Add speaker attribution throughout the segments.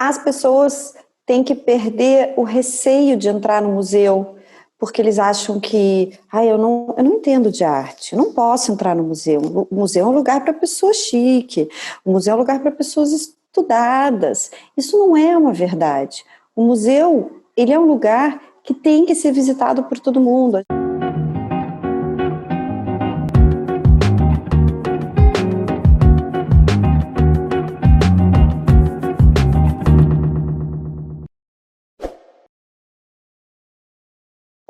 Speaker 1: As pessoas têm que perder o receio de entrar no museu, porque eles acham que, eu não entendo de arte, eu não posso entrar no museu. O museu é um lugar para pessoas chique, o museu é um lugar para pessoas estudadas. Isso não é uma verdade. O museu, ele é um lugar que tem que ser visitado por todo mundo.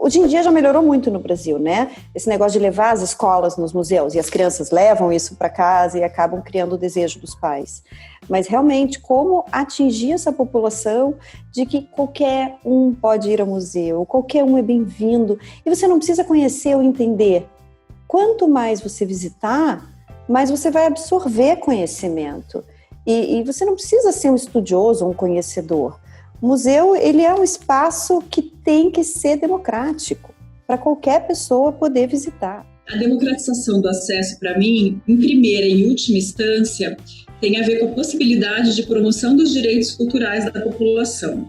Speaker 1: Hoje em dia já melhorou muito no Brasil, né? Esse negócio de levar as escolas nos museus, e as crianças levam isso para casa e acabam criando o desejo dos pais. Mas realmente, como atingir essa população de que qualquer um pode ir ao museu, qualquer um é bem-vindo, e você não precisa conhecer ou entender. Quanto mais você visitar, mais você vai absorver conhecimento. E você não precisa ser um estudioso ou um conhecedor. O museu, ele é um espaço que tem que ser democrático, para qualquer pessoa poder visitar.
Speaker 2: A democratização do acesso, para mim, em primeira e última instância, tem a ver com a possibilidade de promoção dos direitos culturais da população.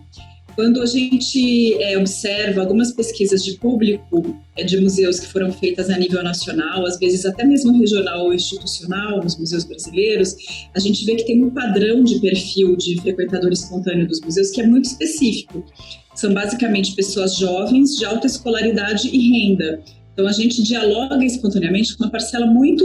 Speaker 2: Quando a gente observa algumas pesquisas de público de museus que foram feitas a nível nacional, às vezes até mesmo regional ou institucional, nos museus brasileiros, a gente vê que tem um padrão de perfil de frequentador espontâneo dos museus que é muito específico. São basicamente pessoas jovens, de alta escolaridade e renda. Então, a gente dialoga espontaneamente com uma parcela muito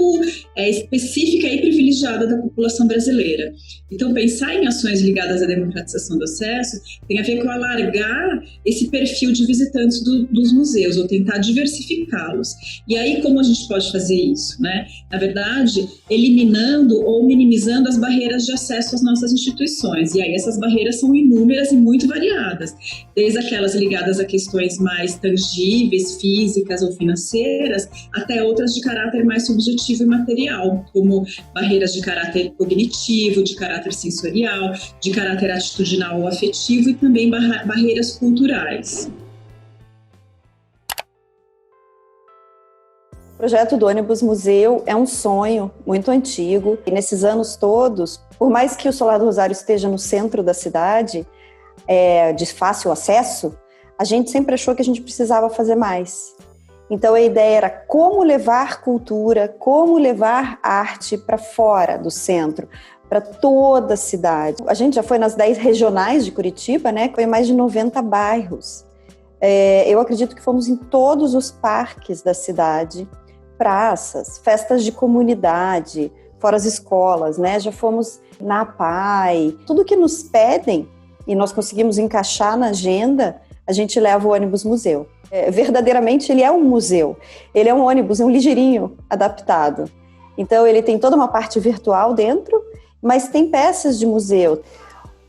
Speaker 2: específica e privilegiada da população brasileira. Então, pensar em ações ligadas à democratização do acesso tem a ver com alargar esse perfil de visitantes dos museus, ou tentar diversificá-los. E aí, como a gente pode fazer isso, né? Na verdade, eliminando ou minimizando as barreiras de acesso às nossas instituições. E aí, essas barreiras são inúmeras e muito variadas, desde aquelas ligadas a questões mais tangíveis, físicas ou financeiras, até outras de caráter mais subjetivo e material, como barreiras de caráter cognitivo, de caráter sensorial, de caráter atitudinal ou afetivo e também barreiras culturais.
Speaker 1: O projeto do ônibus museu é um sonho muito antigo e nesses anos todos, por mais que o Solar do Rosário esteja no centro da cidade, de fácil acesso, a gente sempre achou que a gente precisava fazer mais. Então a ideia era como levar cultura, como levar arte para fora do centro, para toda a cidade. A gente já foi nas 10 regionais de Curitiba, né? Foi em mais de 90 bairros. Eu acredito que fomos em todos os parques da cidade, praças, festas de comunidade, fora as escolas, né? Já fomos na APAI. Tudo que nos pedem e nós conseguimos encaixar na agenda, a gente leva o ônibus museu. Verdadeiramente ele é um museu, ele é um ônibus, é um ligeirinho adaptado. Então ele tem toda uma parte virtual dentro, mas tem peças de museu.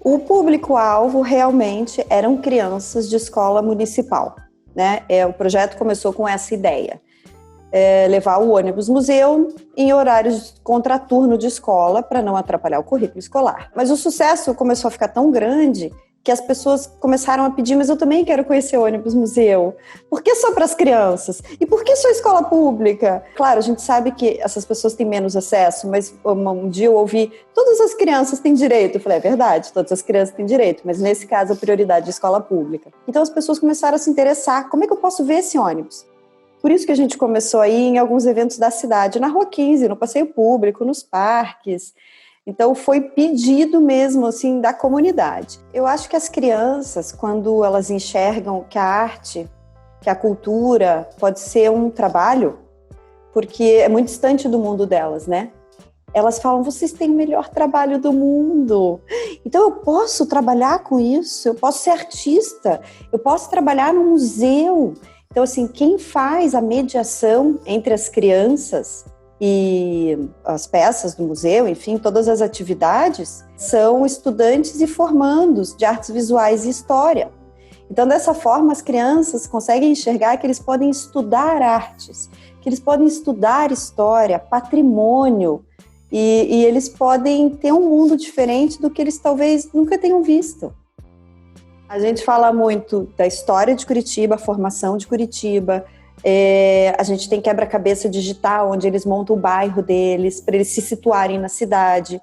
Speaker 1: O público-alvo realmente eram crianças de escola municipal, né? O projeto começou com essa ideia, levar o ônibus museu em horários de contraturno de escola para não atrapalhar o currículo escolar. Mas o sucesso começou a ficar tão grande que as pessoas começaram a pedir, mas eu também quero conhecer o ônibus museu. Por que só para as crianças? E por que só escola pública? Claro, a gente sabe que essas pessoas têm menos acesso, mas um dia eu ouvi, todas as crianças têm direito. Eu falei, é verdade, todas as crianças têm direito, mas nesse caso a prioridade é a escola pública. Então as pessoas começaram a se interessar, como é que eu posso ver esse ônibus? Por isso que a gente começou a ir em alguns eventos da cidade, na Rua 15, no passeio público, nos parques. Então, foi pedido mesmo, assim, da comunidade. Eu acho que as crianças, quando elas enxergam que a arte, que a cultura pode ser um trabalho, porque é muito distante do mundo delas, né? Elas falam, vocês têm o melhor trabalho do mundo. Então, eu posso trabalhar com isso, eu posso ser artista, eu posso trabalhar no museu. Então, assim, quem faz a mediação entre as crianças e as peças do museu, enfim, todas as atividades, são estudantes e formandos de artes visuais e história. Então, dessa forma, as crianças conseguem enxergar que eles podem estudar artes, que eles podem estudar história, patrimônio, e eles podem ter um mundo diferente do que eles talvez nunca tenham visto. A gente fala muito da história de Curitiba, a formação de Curitiba. A gente tem quebra-cabeça digital, onde eles montam o bairro deles, para eles se situarem na cidade.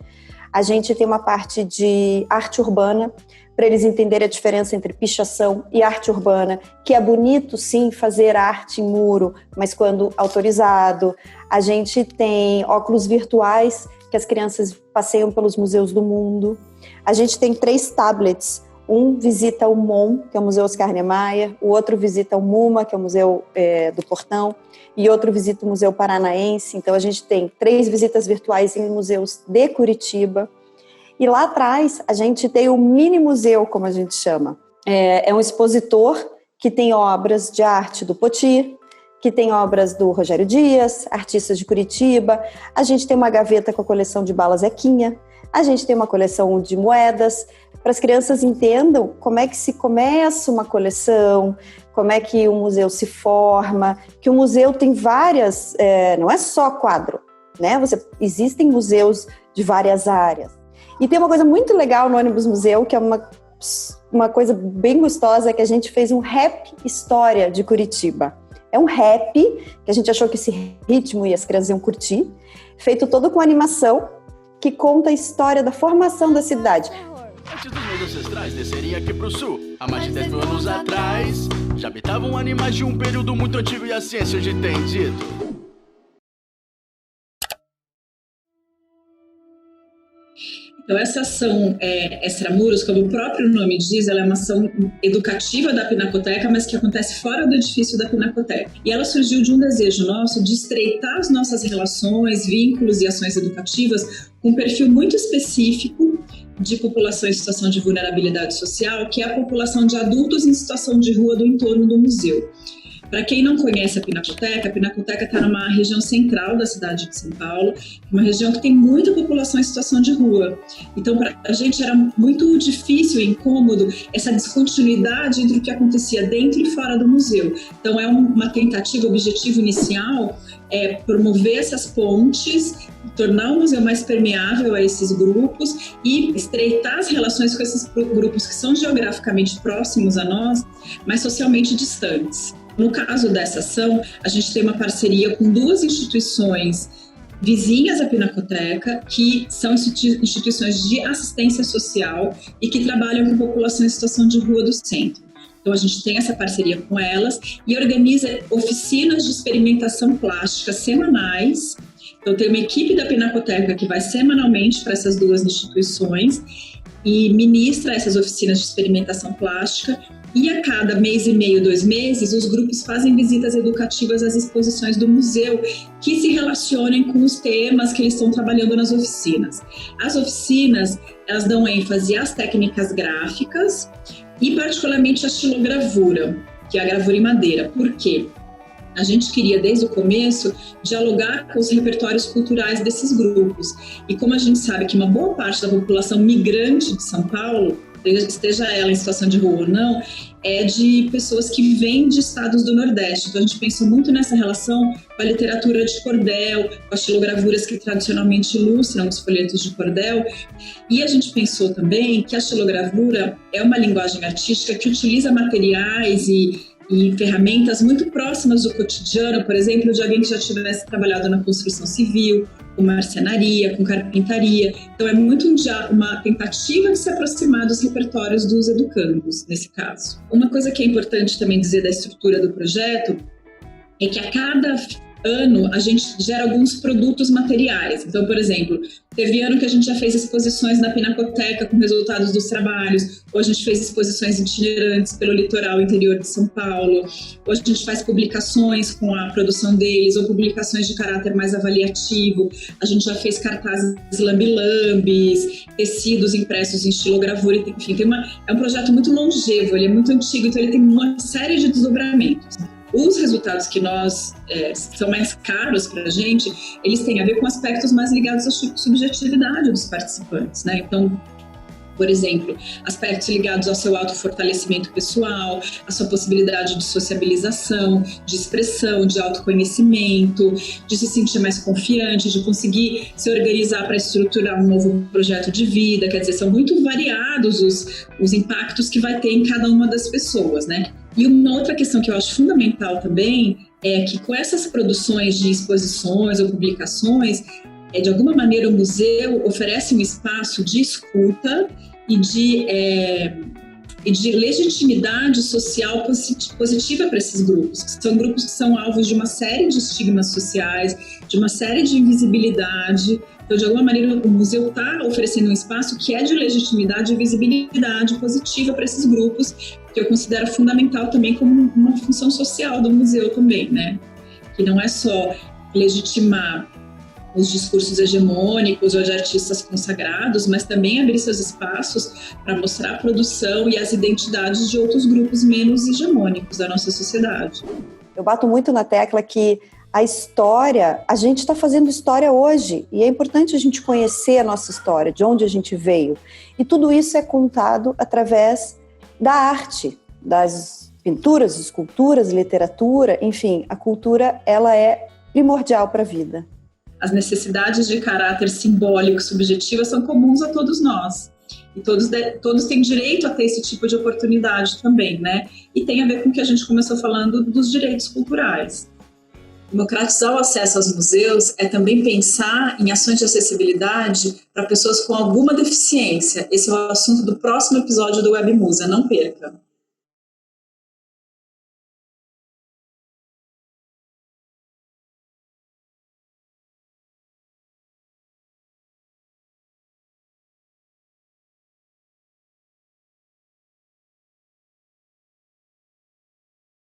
Speaker 1: A gente tem uma parte de arte urbana, para eles entenderem a diferença entre pichação e arte urbana, que é bonito, sim, fazer arte em muro, mas quando autorizado. A gente tem óculos virtuais, que as crianças passeiam pelos museus do mundo. A gente tem 3 tablets. Um visita o MON, que é o Museu Oscar Niemeyer, o outro visita o MUMA, que é o Museu do Portão, e outro visita o Museu Paranaense. Então, a gente tem 3 visitas virtuais em museus de Curitiba. E lá atrás, a gente tem o mini museu, como a gente chama. É um expositor que tem obras de arte do Poti, que tem obras do Rogério Dias, artistas de Curitiba. A gente tem uma gaveta com a coleção de Bala Zequinha. A gente tem uma coleção de moedas, para as crianças entendam como é que se começa uma coleção, como é que o museu se forma, que o museu tem várias, não é só quadro, né? Existem museus de várias áreas. E tem uma coisa muito legal no Ônibus Museu, que é uma coisa bem gostosa, que a gente fez um rap história de Curitiba. É um rap, que a gente achou que esse ritmo e as crianças iam curtir, feito todo com animação, que conta a história da formação da cidade.
Speaker 3: Antes dos meus ancestrais descerem aqui pro sul, há mais de 10 mil anos atrás, já habitavam animais de um período muito antigo e a ciência hoje tem dito.
Speaker 2: Então, essa ação Extramuros, como o próprio nome diz, ela é uma ação educativa da Pinacoteca, mas que acontece fora do edifício da Pinacoteca. E ela surgiu de um desejo nosso de estreitar as nossas relações, vínculos e ações educativas com um perfil muito específico de população em situação de vulnerabilidade social, que é a população de adultos em situação de rua do entorno do museu. Para quem não conhece a Pinacoteca está numa região central da cidade de São Paulo, uma região que tem muita população em situação de rua. Então, para a gente era muito difícil e incômodo essa descontinuidade entre o que acontecia dentro e fora do museu. Então, é uma tentativa, o objetivo inicial é promover essas pontes, tornar o museu mais permeável a esses grupos e estreitar as relações com esses grupos que são geograficamente próximos a nós, mas socialmente distantes. No caso dessa ação, a gente tem uma parceria com 2 instituições vizinhas à Pinacoteca, que são instituições de assistência social e que trabalham com população em situação de rua do centro. Então, a gente tem essa parceria com elas e organiza oficinas de experimentação plástica semanais. Então, tem uma equipe da Pinacoteca que vai semanalmente para essas 2 instituições e ministra essas oficinas de experimentação plástica. E a cada mês e meio, 2 meses, os grupos fazem visitas educativas às exposições do museu que se relacionem com os temas que eles estão trabalhando nas oficinas. As oficinas, elas dão ênfase às técnicas gráficas e particularmente à xilogravura, que é a gravura em madeira. Por quê? A gente queria, desde o começo, dialogar com os repertórios culturais desses grupos. E como a gente sabe que uma boa parte da população migrante de São Paulo, esteja ela em situação de rua ou não, é de pessoas que vêm de estados do Nordeste. Então, a gente pensou muito nessa relação com a literatura de cordel, com as xilogravuras que tradicionalmente ilustram os folhetos de cordel. E a gente pensou também que a xilogravura é uma linguagem artística que utiliza materiais e ferramentas muito próximas do cotidiano, por exemplo, de alguém que já tivesse trabalhado na construção civil, com marcenaria, com carpintaria. Então, é muito uma tentativa de se aproximar dos repertórios dos educandos, nesse caso. Uma coisa que é importante também dizer da estrutura do projeto é que a cada ano a gente gera alguns produtos materiais. Então, por exemplo, teve ano que a gente já fez exposições na Pinacoteca com resultados dos trabalhos, ou a gente fez exposições itinerantes pelo litoral interior de São Paulo, ou a gente faz publicações com a produção deles, ou publicações de caráter mais avaliativo. A gente já fez cartazes lambe-lambes, tecidos impressos em estilogravura, enfim, é um projeto muito longevo, ele é muito antigo, então ele tem uma série de desdobramentos. Os resultados que são mais caros para a gente, eles têm a ver com aspectos mais ligados à subjetividade dos participantes, né? Então, por exemplo, aspectos ligados ao seu autofortalecimento pessoal, à sua possibilidade de sociabilização, de expressão, de autoconhecimento, de se sentir mais confiante, de conseguir se organizar para estruturar um novo projeto de vida. Quer dizer, são muito variados os impactos que vai ter em cada uma das pessoas, né? E uma outra questão que eu acho fundamental também é que com essas produções de exposições ou publicações, de alguma maneira, o museu oferece um espaço de escuta e de legitimidade social positiva para esses grupos, que são grupos que são alvos de uma série de estigmas sociais, de uma série de invisibilidade. Então, de alguma maneira, o museu está oferecendo um espaço que é de legitimidade e visibilidade positiva para esses grupos, que eu considero fundamental também como uma função social do museu também, né? Que não é só legitimar os discursos hegemônicos ou de artistas consagrados, mas também abrir seus espaços para mostrar a produção e as identidades de outros grupos menos hegemônicos da nossa sociedade.
Speaker 1: Eu bato muito na tecla que a história, a gente está fazendo história hoje, e é importante a gente conhecer a nossa história, de onde a gente veio. E tudo isso é contado através da arte, das pinturas, esculturas, literatura, enfim, a cultura, ela é primordial para a vida.
Speaker 2: As necessidades de caráter simbólico e subjetiva são comuns a todos nós. E todos têm direito a ter esse tipo de oportunidade também, né? E tem a ver com o que a gente começou falando dos direitos culturais.
Speaker 4: Democratizar o acesso aos museus é também pensar em ações de acessibilidade para pessoas com alguma deficiência. Esse é o assunto do próximo episódio do Webmusa, não perca!